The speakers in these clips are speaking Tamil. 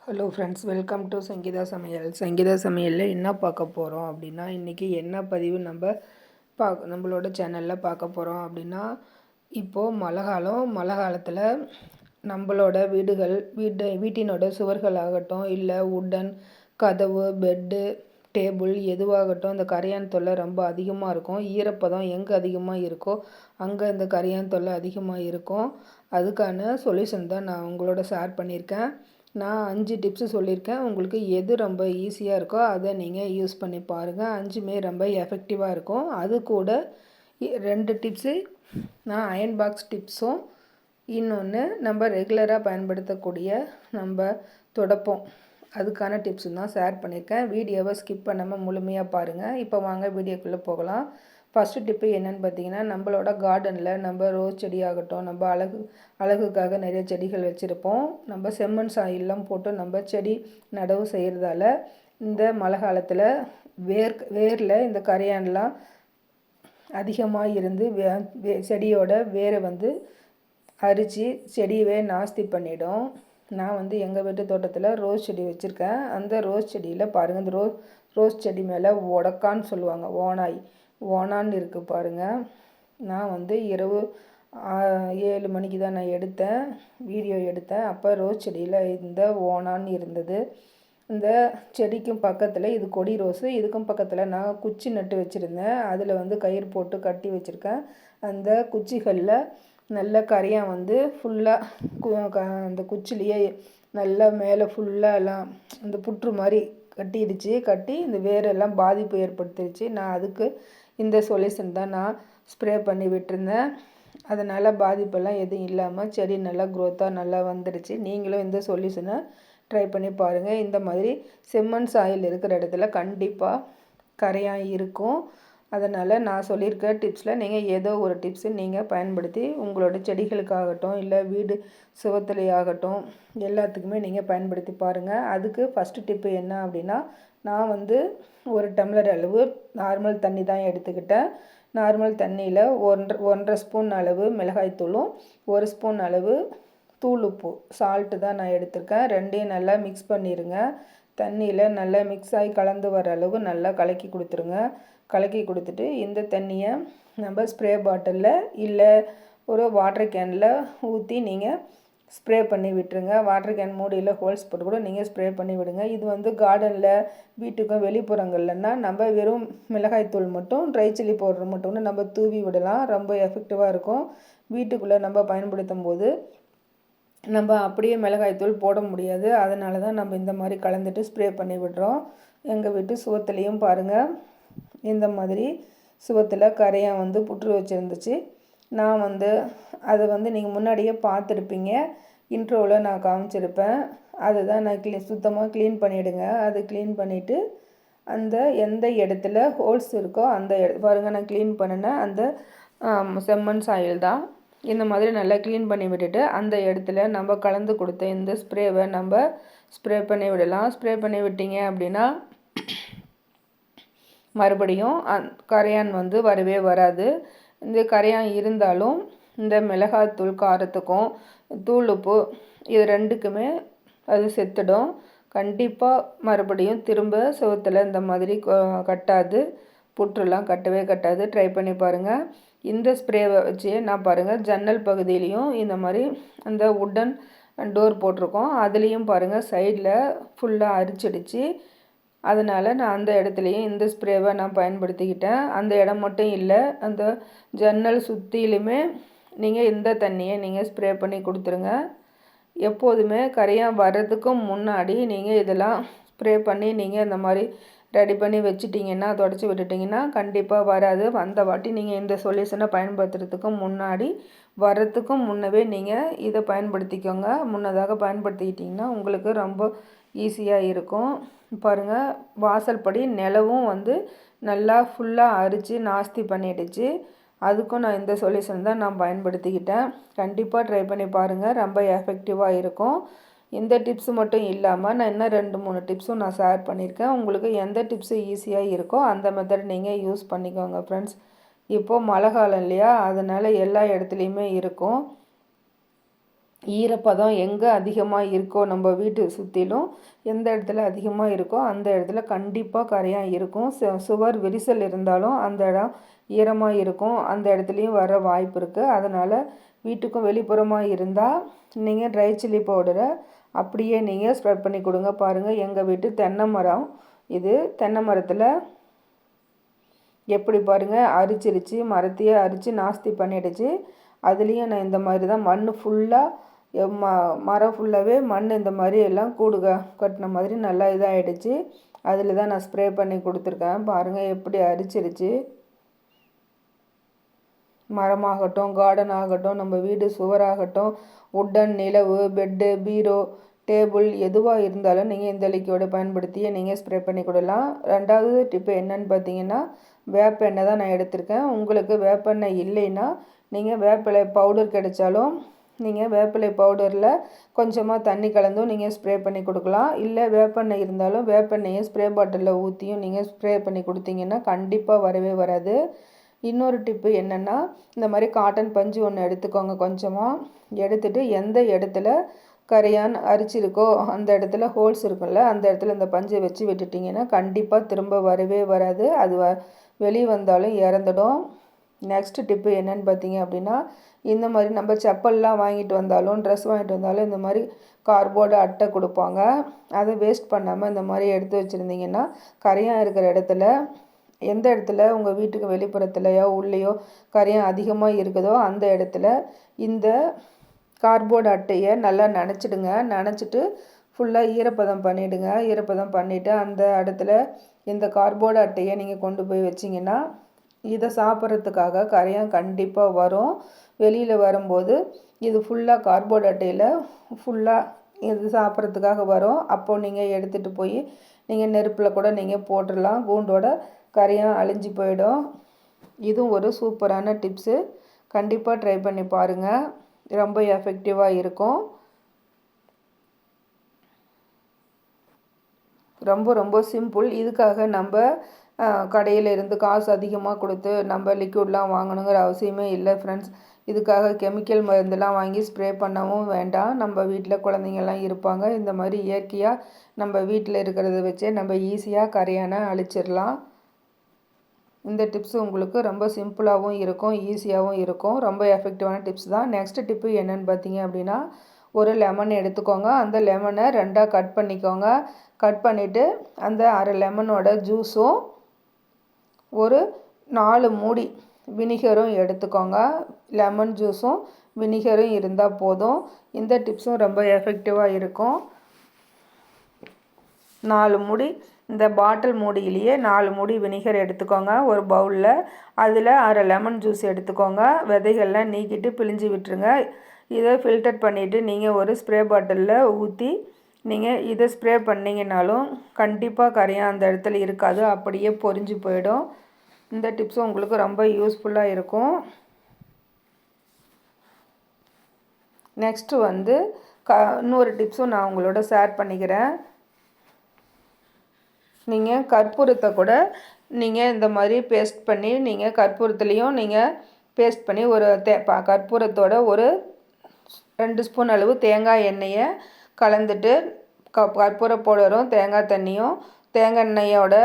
Hello friends, welcome to Sangeetha சமையல். சங்கீதா சமையலில் என்ன பார்க்க போகிறோம் அப்படின்னா, இன்றைக்கி என்ன பதிவு நம்மளோட சேனலில் பார்க்க போகிறோம் அப்படின்னா, இப்போது மழை காலத்தில் நம்மளோட வீட்டினோட சுவர்கள் ஆகட்டும், இல்லை உட்டன் கதவு, பெட்டு, டேபிள் எதுவாகட்டும், இந்த கரையான் தொல்லை ரொம்ப அதிகமாக இருக்கும். ஈரப்பதம் எங்கே அதிகமாக இருக்கோ அங்கே இந்த கரையான் தொல்லை அதிகமாக இருக்கும். அதுக்கான சொல்யூஷன் தான் நான் உங்களோட ஷேர் பண்ணியிருக்கேன். நான் 5 டிப்ஸு சொல்லியிருக்கேன். உங்களுக்கு எது ரொம்ப ஈஸியாக இருக்கோ அதை நீங்கள் யூஸ் பண்ணி பாருங்கள். 5மே ரொம்ப எஃபெக்டிவாக இருக்கும். அது கூட 2 டிப்ஸு நான் அயன் பாக்ஸ் டிப்ஸும், இன்னொன்று நம்ம ரெகுலராக பயன்படுத்தக்கூடிய நம்ம துடைப்போம் அதுக்கான டிப்ஸும் தான் ஷேர் பண்ணியிருக்கேன். வீடியோவை ஸ்கிப் பண்ணாமல் முழுமையாக பாருங்கள். இப்போ வாங்க வீடியோக்குள்ளே போகலாம். ஃபஸ்ட்டு டிப்பு என்னென்னு பார்த்தீங்கன்னா, நம்மளோட கார்டனில் நம்ம ரோஸ் செடி ஆகட்டும், நம்ம அழகுக்காக நிறைய செடிகள் வச்சுருப்போம். நம்ம செம்மண் சாயெல்லாம் போட்டு நம்ம செடி நடவு செய்கிறதால இந்த மழை காலத்தில் வேரில் இந்த கரையான்லாம் அதிகமாக இருந்து செடியோட வேரை அரித்து செடியவே நாஸ்தி பண்ணிடும். நான் எங்கள் வீட்டு தோட்டத்தில் ரோஸ் செடி வச்சுருக்கேன். அந்த ரோஸ் செடியில் பாருங்கள், இந்த ரோஸ் செடி மேலே உடக்கான்னு சொல்லுவாங்க, ஓனான்னு இருக்குது பாருங்கள். நான் இரவு 7 மணிக்கு தான் நான் வீடியோ எடுத்தேன். அப்போ ரோஸ் செடியில் இந்த ஓனான்னு இருந்தது. இந்த செடிக்கும் பக்கத்தில் இது கொடி ரோஸு, இதுக்கும் பக்கத்தில் நான் குச்சி நட்டு வச்சுருந்தேன். அதில் கயிறு போட்டு கட்டி வச்சுருக்கேன். அந்த குச்சிகளில் நல்ல கரையான் ஃபுல்லாக அந்த குச்சிலேயே நல்லா மேலே ஃபுல்லாக எல்லாம் இந்த புற்று மாதிரி கட்டி இந்த வேரெல்லாம் பாதிப்பு ஏற்படுத்திடுச்சு. நான் அதுக்கு இந்த சொல்யூஷன் தான் நான் ஸ்ப்ரே பண்ணி விட்டுருந்தேன். அதனால் பாதிப்பெல்லாம் எதுவும் இல்லாமல் செடி நல்லா க்ரோத்தாக நல்லா வந்துடுச்சு. நீங்களும் இந்த சொல்யூஷனை ட்ரை பண்ணி பாருங்கள். இந்த மாதிரி செம்மண் சாயில் இருக்கிற இடத்துல கண்டிப்பாக கரையான் இருக்கும். அதனால் நான் சொல்லியிருக்க டிப்ஸில் நீங்கள் ஏதோ ஒரு டிப்ஸு நீங்கள் பயன்படுத்தி உங்களோட செடிகளுக்காகட்டும், இல்லை வீடு சுவத்துலையாகட்டும் எல்லாத்துக்குமே நீங்கள் பயன்படுத்தி பாருங்கள். அதுக்கு ஃபஸ்ட்டு டிப்பு என்ன அப்படின்னா, நான் 1 டம்ளர் அளவு நார்மல் தண்ணி தான் எடுத்துக்கிட்டேன். நார்மல் தண்ணியில் 1.5 ஸ்பூன் அளவு மிளகாய்த்தூளும் 1 ஸ்பூன் அளவு தூள் உப்பு சால்ட்டு தான் நான் எடுத்திருக்கேன். ரெண்டையும் நல்லா மிக்ஸ் பண்ணிடுங்க. தண்ணியில் நல்லா மிக்ஸ் ஆகி கலந்து வர அளவு நல்லா கலக்கி கொடுத்துருங்க. கலக்கி கொடுத்துட்டு இந்த தண்ணியை நம்ம ஸ்ப்ரே பாட்டிலில் இல்லை ஒரு வாட்டர் கேனில் ஊற்றி நீங்கள் ஸ்ப்ரே பண்ணி விட்டுருங்க. வாட்டர் கேன் மூடியில் ஹோல்ஸ் போட்டு கூட நீங்கள் ஸ்ப்ரே பண்ணி விடுங்க. இது கார்டனில் வீட்டுக்கும் வெளிப்புறங்கள்லன்னா நம்ம வெறும் மிளகாய்த்தூள் மட்டும், ட்ரை சில்லி பவுடர் மட்டும் நம்ம தூவி விடலாம். ரொம்ப எஃபெக்டிவாக இருக்கும். வீட்டுக்குள்ளே நம்ம பயன்படுத்தும் போது நம்ம அப்படியே மிளகாய்த்தூள் போட முடியாது. அதனால தான் நம்ம இந்த மாதிரி கலந்துட்டு ஸ்ப்ரே பண்ணி விடுறோம். எங்கள் வீட்டு சுவத்துலேயும் பாருங்கள், இந்த மாதிரி சுவத்தில் கரையான் புற்று வச்சுருந்துச்சு. நான் அதை நீங்கள் முன்னாடியே பார்த்துருப்பீங்க, இன்ட்ரோவில் நான் காமிச்சிருப்பேன். அதை தான் நான் சுத்தமாக க்ளீன் பண்ணிவிடுங்க. அதை க்ளீன் பண்ணிவிட்டு அந்த எந்த இடத்துல ஹோல்ஸ் இருக்கோ அந்த பாருங்கள், நான் க்ளீன் பண்ணினேன் அந்த செம்மண் சாயில் தான். இந்த மாதிரி நல்லா க்ளீன் பண்ணி விட்டுட்டு அந்த இடத்துல நம்ம கலந்து கொடுத்த இந்த ஸ்ப்ரேவை நம்ம ஸ்ப்ரே பண்ணி விடலாம். ஸ்ப்ரே பண்ணி விட்டீங்க அப்படின்னா மறுபடியும் கரையான் வரவே வராது. இந்த கரையான் இருந்தாலும் இந்த மிளகாய்த்தூள் காரத்துக்கும் தூள் உப்பு இது ரெண்டுக்குமே அது செத்துடும். கண்டிப்பாக மறுபடியும் திரும்ப சுவத்தில் இந்த மாதிரி கட்டாது, புற்றுலாம் கட்டவே கட்டாது. ட்ரை பண்ணி பாருங்கள். இந்த ஸ்ப்ரேவை வச்சு நான் பாருங்கள் ஜன்னல் பகுதியிலையும் இந்த மாதிரி அந்த உட்டன் டோர் போட்டிருக்கோம், அதுலேயும் பாருங்கள் சைடில் ஃபுல்லாக அரிச்சிடுச்சு. அதனால் நான் அந்த இடத்துலையும் இந்த ஸ்ப்ரேவை நான் பயன்படுத்திக்கிட்டேன். அந்த இடம் மட்டும் இல்லை, அந்த ஜன்னல் சுற்றிலுமே நீங்கள் இந்த தண்ணியை நீங்கள் ஸ்ப்ரே பண்ணி கொடுத்துருங்க. எப்போதுமே கரையான் வர்றதுக்கும் முன்னாடி நீங்கள் இதெல்லாம் ஸ்ப்ரே பண்ணி நீங்கள் இந்த மாதிரி ரெடி பண்ணி வச்சுட்டிங்கன்னா, தொடச்சி விட்டுட்டிங்கன்னா கண்டிப்பாக வராது. அந்த வாட்டி நீங்கள் இந்த சொல்யூஷனை பயன்படுத்துறதுக்கும் முன்னாடி வர்றதுக்கும் முன்னவே நீங்கள் இதை பயன்படுத்திக்கோங்க. முன்னதாக பயன்படுத்திக்கிட்டிங்கன்னா உங்களுக்கு ரொம்ப ஈஸியாக இருக்கும். பாருங்கள், வாசல் படி நிலவும் நல்லா ஃபுல்லாக அரித்து நாஸ்தி பண்ணிடுச்சு. அதுக்கும் நான் இந்த சொல்யூஷன் தான் நான் பயன்படுத்திக்கிட்டேன். கண்டிப்பாக ட்ரை பண்ணி பாருங்கள், ரொம்ப எஃபெக்டிவாக இருக்கும். இந்த டிப்ஸு மட்டும் இல்லாமல் நான் இன்னும் 2-3 டிப்ஸும் நான் ஷேர் பண்ணியிருக்கேன். உங்களுக்கு எந்த டிப்ஸு ஈஸியாக இருக்கோ அந்த மெத்தட் நீங்கள் யூஸ் பண்ணிக்கோங்க ஃப்ரெண்ட்ஸ். இப்போது மழை காலம் இல்லையா, அதனால் எல்லா இடத்துலையுமே இருக்கும். ஈரப்பதம் எங்கே அதிகமாக இருக்கோ நம்ம வீட்டு சுற்றிலும் எந்த இடத்துல அதிகமாக இருக்கோ அந்த இடத்துல கண்டிப்பாக கரையான் இருக்கும். சுவர் விரிசல் இருந்தாலும் அந்த இடம் ஈரமாக இருக்கும், அந்த இடத்துலையும் வர வாய்ப்பு இருக்குது. அதனால் வீட்டுக்கும் வெளிப்புறமாக இருந்தால் நீங்கள் ட்ரை சில்லி பவுடரை அப்படியே நீங்கள் ஸ்ப்ரெட் பண்ணி கொடுங்க. பாருங்கள், எங்கள் வீட்டு தென்னை மரம் இது. தென்னை மரத்தில் எப்படி பாருங்கள் அரிச்சிருச்சு, மரத்தையே அரித்து நாஸ்தி பண்ணிடுச்சு. அதுலேயும் நான் இந்த மாதிரி தான் மண் ஃபுல்லாக மரம் ஃபுல்லாகவே மண் இந்த மாதிரி எல்லாம் கூடு கட்டின மாதிரி நல்லா இதாகிடுச்சு. அதில் தான் நான் ஸ்ப்ரே பண்ணி கொடுத்துருக்கேன். பாருங்கள் எப்படி அரிச்சிருச்சு. மரமாகட்டும், கார்டன் ஆகட்டும், நம்ம வீடு சுவராகட்டும், உட்டன், நிலவு, பெட்டு, பீரோ, டேபிள் எதுவாக இருந்தாலும் நீங்கள் இந்த லிக்விடை பயன்படுத்தியே நீங்கள் ஸ்ப்ரே பண்ணி கொடுக்கலாம். ரெண்டாவது டிப்பு என்னன்னு பார்த்தீங்கன்னா, வேப்பெண்ணெய் தான் நான் எடுத்திருக்கேன். உங்களுக்கு வேப்பெண்ணெய் இல்லைன்னா நீங்கள் வேப்பிலை பவுடர் கிடைச்சாலும் நீங்கள் வேப்பிலை பவுடரில் கொஞ்சமாக தண்ணி கலந்தும் நீங்கள் ஸ்ப்ரே பண்ணி கொடுக்கலாம். இல்லை வேப்பெண்ணெய் இருந்தாலும் வேப்பெண்ணெயை ஸ்ப்ரே பாட்டிலில் ஊற்றியும் நீங்கள் ஸ்ப்ரே பண்ணி கொடுத்தீங்கன்னா கண்டிப்பாக வரவே வராது. இன்னொரு டிப்பு என்னென்னா, இந்த மாதிரி காட்டன் பஞ்சு ஒன்று எடுத்துக்கோங்க. கொஞ்சமாக எடுத்துகிட்டு எந்த இடத்துல கரையான் அரிச்சிருக்கோ அந்த இடத்துல ஹோல்ஸ் இருக்குல்ல, அந்த இடத்துல இந்த பஞ்சை வச்சு விட்டுட்டிங்கன்னா கண்டிப்பாக திரும்ப வரவே வராது. அது வெளியே வந்தாலும் இறந்துடும். நெக்ஸ்ட் டிப்பு என்னென்னு பார்த்தீங்க அப்படின்னா, இந்த மாதிரி நம்ம செப்பல்லாம் வாங்கிட்டு வந்தாலும் ட்ரெஸ் வாங்கிட்டு வந்தாலும் இந்த மாதிரி கார்ட்போர்டு அட்டை கொடுப்பாங்க. அதை வேஸ்ட் பண்ணாமல் இந்த மாதிரி எடுத்து வச்சுருந்தீங்கன்னா கரையான் இருக்கிற இடத்துல எந்த இடத்துல உங்கள் வீட்டுக்கு வெளிப்புறத்துலையோ உள்ளேயோ கரையான் அதிகமாக இருக்குதோ அந்த இடத்துல இந்த கார்ட்போர்டு அட்டையை நல்லா நனைச்சிடுங்க. நனைச்சிட்டு ஃபுல்லாக ஈரப்பதம் பண்ணிவிடுங்க. ஈரப்பதம் பண்ணிவிட்டு அந்த இடத்துல இந்த கார்ட்போர்டு அட்டையை நீங்கள் கொண்டு போய் வச்சிங்கன்னா இதை சாப்பிட்றதுக்காக கரையான் கண்டிப்பாக வரும். வெளியில் வரும்போது இது ஃபுல்லாக கார்ட்போர்டு அட்டையில் ஃபுல்லாக இது சாப்பிட்றதுக்காக வரும். அப்போது நீங்கள் எடுத்துகிட்டு போய் நீங்கள் நெருப்பில் கூட நீங்கள் போட்டுடலாம். கூண்டோட கரையான் அழிஞ்சு போயிடும். இதுவும் ஒரு சூப்பரான டிப்ஸு. கண்டிப்பாக ட்ரை பண்ணி பாருங்கள், ரொம்ப எஃபெக்டிவாக இருக்கும். ரொம்ப ரொம்ப சிம்பிள். இதுக்காக நம்ம கடையில் இருந்து காசு அதிகமாக கொடுத்து நம்ம லிக்விட்லாம் வாங்கணுங்கிற அவசியமே இல்லை ஃப்ரெண்ட்ஸ். இதுக்காக கெமிக்கல் மருந்தெல்லாம் வாங்கி ஸ்ப்ரே பண்ணவும் வேண்டாம். நம்ம வீட்டில் குழந்தைங்கள்லாம் இருப்பாங்க. இந்த மாதிரி இயற்கையாக நம்ம வீட்டில் இருக்கிறத வச்சே நம்ம ஈஸியாக கரையானை அழிச்சிடலாம். இந்த டிப்ஸ் உங்களுக்கு ரொம்ப சிம்பிளாகவும் இருக்கும், ஈஸியாகவும் இருக்கும். ரொம்ப எஃபெக்டிவான டிப்ஸ் தான். நெக்ஸ்ட் டிப்பு என்னென்னு பார்த்தீங்க அப்படின்னா, ஒரு லெமன் எடுத்துக்கோங்க. அந்த லெமனை 2ஆக கட் பண்ணிக்கோங்க. கட் பண்ணிவிட்டு அந்த அரை லெமனோட ஜூஸும் ஒரு 4 மூடி வினிகரும் எடுத்துக்கோங்க. லெமன் ஜூஸும் வினிகரும் இருந்தால் போதும். இந்த டிப்ஸும் ரொம்ப எஃபெக்டிவாக இருக்கும். 4 மூடி இந்த பாட்டில் மூடியிலேயே 4 மூடி வினிகர் எடுத்துக்கோங்க ஒரு பவுலில். அதில் அரை லெமன் ஜூஸ் எடுத்துக்கோங்க. விதைகள்லாம் நீக்கிட்டு பிழிஞ்சு விட்டுருங்க. இதை ஃபில்டர் பண்ணிவிட்டு நீங்கள் ஒரு ஸ்ப்ரே பாட்டிலில் ஊற்றி நீங்கள் இதை ஸ்ப்ரே பண்ணிங்கனாலும் கண்டிப்பாக கரையான் அந்த இடத்துல இருக்காது, அப்படியே பொரிஞ்சு போயிடும். இந்த டிப்ஸும் உங்களுக்கு ரொம்ப யூஸ்ஃபுல்லாக இருக்கும். நெக்ஸ்ட்டு வந்து இன்னொரு டிப்ஸும் நான் உங்களோட ஷேர் பண்ணிக்கிறேன். நீங்கள் கற்பூரத்தை கூட நீங்கள் இந்த மாதிரி பேஸ்ட் பண்ணி நீங்கள் கற்பூரத்துலேயும் நீங்கள் பேஸ்ட் பண்ணி ஒரு கற்பூரத்தோட ஒரு 2 ஸ்பூன் அளவு தேங்காய் எண்ணெயை கலந்துட்டு கற்பூர பவுடரும் தேங்காய் தண்ணியும் தேங்காய் எண்ணெயோட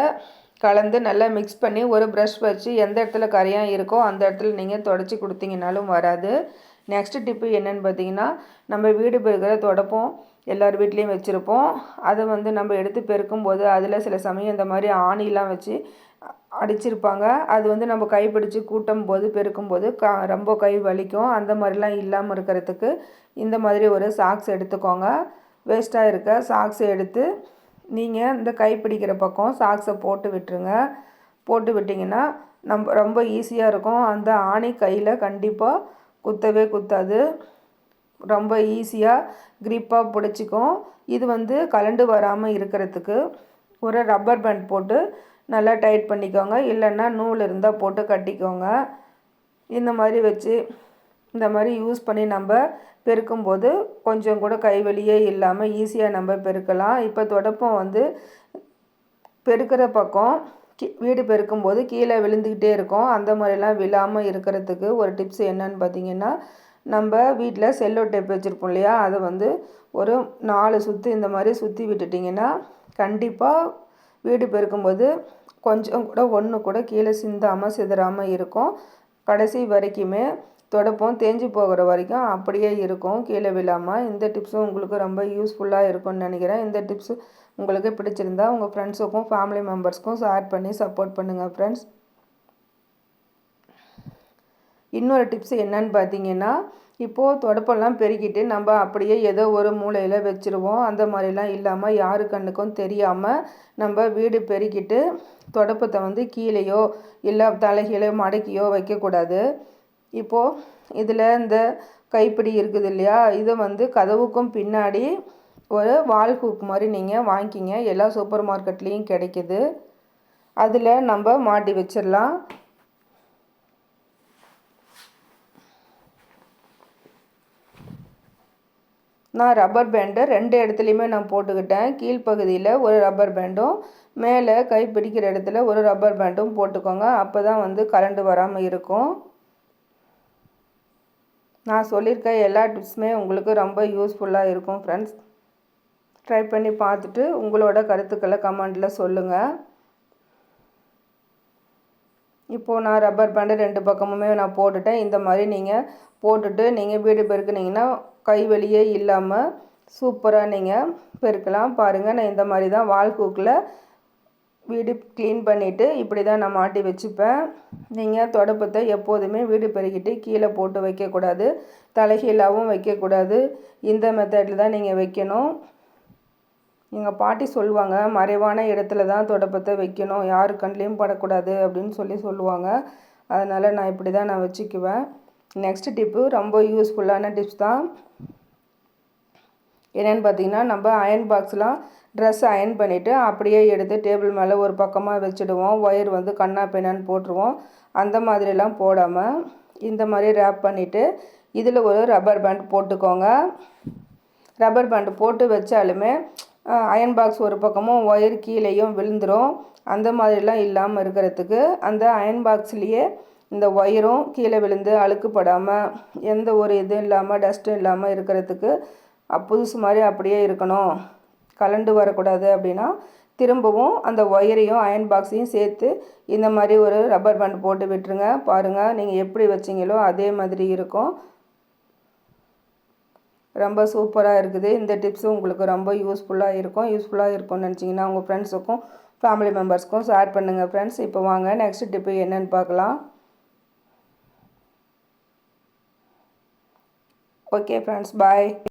கலந்து நல்லா மிக்ஸ் பண்ணி ஒரு ப்ரஷ் வச்சு எந்த இடத்துல கரையான் இருக்கோ அந்த இடத்துல நீங்கள் தொடச்சி கொடுத்தீங்கனாலும் வராது. நெக்ஸ்ட் டிப்பு என்னென்னு பார்த்தீங்கன்னா, நம்ம வீடு பெருக்கிற தொடப்பம் எல்லார் வீட்லேயும் வச்சுருப்போம். அதை வந்து நம்ம எடுத்து பெருக்கும்போது அதில் சில சமயம் இந்த மாதிரி ஆணிலாம் வச்சு அடிச்சிருப்பாங்க. அது வந்து நம்ம கைப்பிடிச்சு கூட்டும் போது பெருக்கும்போது ரொம்ப கை வலிக்கும். அந்த மாதிரிலாம் இல்லாமல் இருக்கிறதுக்கு இந்த மாதிரி ஒரு சாக்ஸ் எடுத்துக்கோங்க. வேஸ்ட்டாக இருக்க சாக்ஸை எடுத்து நீங்கள் இந்த கை பிடிக்கிற பக்கம் சாக்ஸை போட்டு விட்டுருங்க. போட்டு விட்டிங்கன்னா நம்ம ரொம்ப ஈஸியாக இருக்கும். அந்த ஆணி கையில் கண்டிப்பாக குத்தவே குத்தாது. ரொம்ப ஈஸியாக க்ரிப்பாக பிடிச்சிக்கும். இது வந்து கலண்டு வராமல் இருக்கிறதுக்கு ஒரு ரப்பர் பேண்ட் போட்டு நல்லா டைட் பண்ணிக்கோங்க. இல்லைன்னா நூல் இருந்தால் போட்டு கட்டிக்கோங்க. இந்த மாதிரி வச்சு இந்த மாதிரி யூஸ் பண்ணி நம்ம பெருக்கும்போது கொஞ்சம் கூட கைவலியே இல்லாமல் ஈஸியாக நம்ம பெருக்கலாம். இப்போ தொடப்பம் வந்து பெருக்கிற பக்கம் வீடு பெருக்கும்போது கீழே விழுந்துக்கிட்டே இருக்கும். அந்த மாதிரிலாம் விழாமல் இருக்கிறதுக்கு ஒரு டிப்ஸ் என்னன்னு பார்த்தீங்கன்னா, நம்ம வீட்டில் செல்லோ டேப் வச்சுருப்போம் இல்லையா, அதை வந்து ஒரு 4 சுற்று இந்த மாதிரி சுற்றி விட்டுட்டிங்கன்னா கண்டிப்பாக வீடு பெருக்கும்போது கொஞ்சம் கூட ஒன்று கூட கீழே சிந்தாமல் சிதறாமல் இருக்கும். கடைசி வரைக்குமே தொடப்பம் தேஞ்சு போகிற வரைக்கும் அப்படியே இருக்கும், கீழே விழாமல். இந்த டிப்ஸும் உங்களுக்கு ரொம்ப யூஸ்ஃபுல்லாக இருக்கும்னு நினைக்கிறேன். இந்த டிப்ஸு உங்களுக்கு பிடிச்சிருந்தா உங்கள் ஃப்ரெண்ட்ஸுக்கும் ஃபேமிலி மெம்பர்ஸ்க்கும் ஷேர் பண்ணி சப்போர்ட் பண்ணுங்கள் ஃப்ரெண்ட்ஸ். இன்னொரு டிப்ஸ் என்னன்னு பார்த்தீங்கன்னா, இப்போது தொடப்பெல்லாம் பெருக்கிட்டு நம்ம அப்படியே ஏதோ ஒரு மூலையில் வச்சுருவோம். அந்த மாதிரிலாம் இல்லாமல் யாரு கண்ணுக்கும் தெரியாமல் நம்ம வீடு பெருக்கிட்டு தொடப்பத்தை வந்து கீழேயோ இல்லை தலைகீழே மடக்கியோ வைக்கக்கூடாது. இப்போது இதில் இந்த கைப்பிடி இருக்குது இல்லையா, இதை வந்து கதவுக்கும் பின்னாடி ஒரு வால் ஹூக் மாதிரி நீங்கள் வாங்கிக்கிங்க. எல்லா சூப்பர் மார்க்கெட்லேயும் கிடைக்கிது. அதில் நம்ம மாட்டி வச்சிடலாம். நான் ரப்பர் பேண்டு 2 இடத்துலையுமே நான் போட்டுக்கிட்டேன். கீழ்ப்பகுதியில் ஒரு ரப்பர் பேண்டும் மேலே கை பிடிக்கிற இடத்துல ஒரு ரப்பர் பேண்டும் போட்டுக்கோங்க. அப்போ தான் வந்து கரண்ட் வராமல் இருக்கும். நான் சொல்லியிருக்க எல்லா டிப்ஸுமே உங்களுக்கு ரொம்ப யூஸ்ஃபுல்லாக இருக்கும் ஃப்ரெண்ட்ஸ். ட்ரை பண்ணி பார்த்துட்டு உங்களோட கருத்துக்களை கமெண்டில் சொல்லுங்கள். இப்போது நான் ரப்பர் பேண்டு 2 பக்கமுமே நான் போட்டுட்டேன். இந்த மாதிரி நீங்கள் போட்டுட்டு நீங்கள் வீடு பெருக்குனீங்கன்னா கை வெளியே இல்லாமல் சூப்பராக நீங்கள் பெருக்கலாம். பாருங்கள், நான் இந்த மாதிரி தான் வால் ஹூக்கில் வீடு க்ளீன் பண்ணிவிட்டு இப்படி தான் நான் மாட்டி வச்சுப்பேன். நீங்கள் தொடப்பத்தை எப்போதுமே வீடு பெருக்கிட்டு கீழே போட்டு வைக்கக்கூடாது, தலைகீழாகவும் வைக்கக்கூடாது. இந்த மெத்தடில் தான் நீங்கள் வைக்கணும். எங்கள் பாட்டி சொல்லுவாங்க, மறைவான இடத்துல தான் தொடப்பத்தை வைக்கணும், யாரு கண்லேயும் படக்கூடாது அப்படின்னு சொல்லுவாங்க. அதனால் நான் இப்படி தான் நான் வச்சுக்குவேன். நெக்ஸ்ட் டிப்பு ரொம்ப யூஸ்ஃபுல்லான டிப்ஸ் தான். என்னென்னு பார்த்தீங்கன்னா, நம்ம அயன் பாக்ஸ்லாம் ட்ரெஸ் அயன் பண்ணிவிட்டு அப்படியே எடுத்து டேபிள் மேலே ஒரு பக்கமாக வச்சுடுவோம். ஒயர் வந்து கண்ணா பின்னான்னு போட்டுருவோம். அந்த மாதிரிலாம் போடாமல் இந்த மாதிரி ரேப் பண்ணிவிட்டு இதில் ஒரு ரப்பர் பேண்ட் போட்டுக்கோங்க. ரப்பர் பேண்டு போட்டு வச்சாலுமே அயன் பாக்ஸ் ஒரு பக்கமும் ஒயர் கீழேயும் விழுந்துடும். அந்த மாதிரிலாம் இல்லாமல் இருக்கிறதுக்கு அந்த அயன் பாக்ஸ்லேயே இந்த ஒயரும் கீழே விழுந்து அழுக்குப்படாமல் எந்த ஒரு இதுவும் இல்லாமல் டஸ்ட்டும் இல்லாமல் இருக்கிறதுக்கு புதுசு மாதிரி அப்படியே இருக்கணும், கலண்டு வரக்கூடாது அப்படின்னா திரும்பவும் அந்த ஒயரையும் அயன் பாக்ஸையும் சேர்த்து இந்த மாதிரி ஒரு ரப்பர் பேண்ட் போட்டு விட்டுருங்க. பாருங்கள், நீங்கள் எப்படி வச்சிங்களோ அதே மாதிரி இருக்கும். ரொம்ப சூப்பராக இருக்குது. இந்த டிப்ஸும் உங்களுக்கு ரொம்ப யூஸ்ஃபுல்லாக இருக்கும்னு நினச்சிங்கன்னா உங்கள் ஃப்ரெண்ட்ஸுக்கும் ஃபேமிலி மெம்பர்ஸ்க்கும் ஷேர் பண்ணுங்கள் ஃப்ரெண்ட்ஸ். இப்போ வாங்க நெக்ஸ்ட் டிப்பு என்னென்னு பார்க்கலாம். ஓகே ஃப்ரெண்ட்ஸ், பாய்.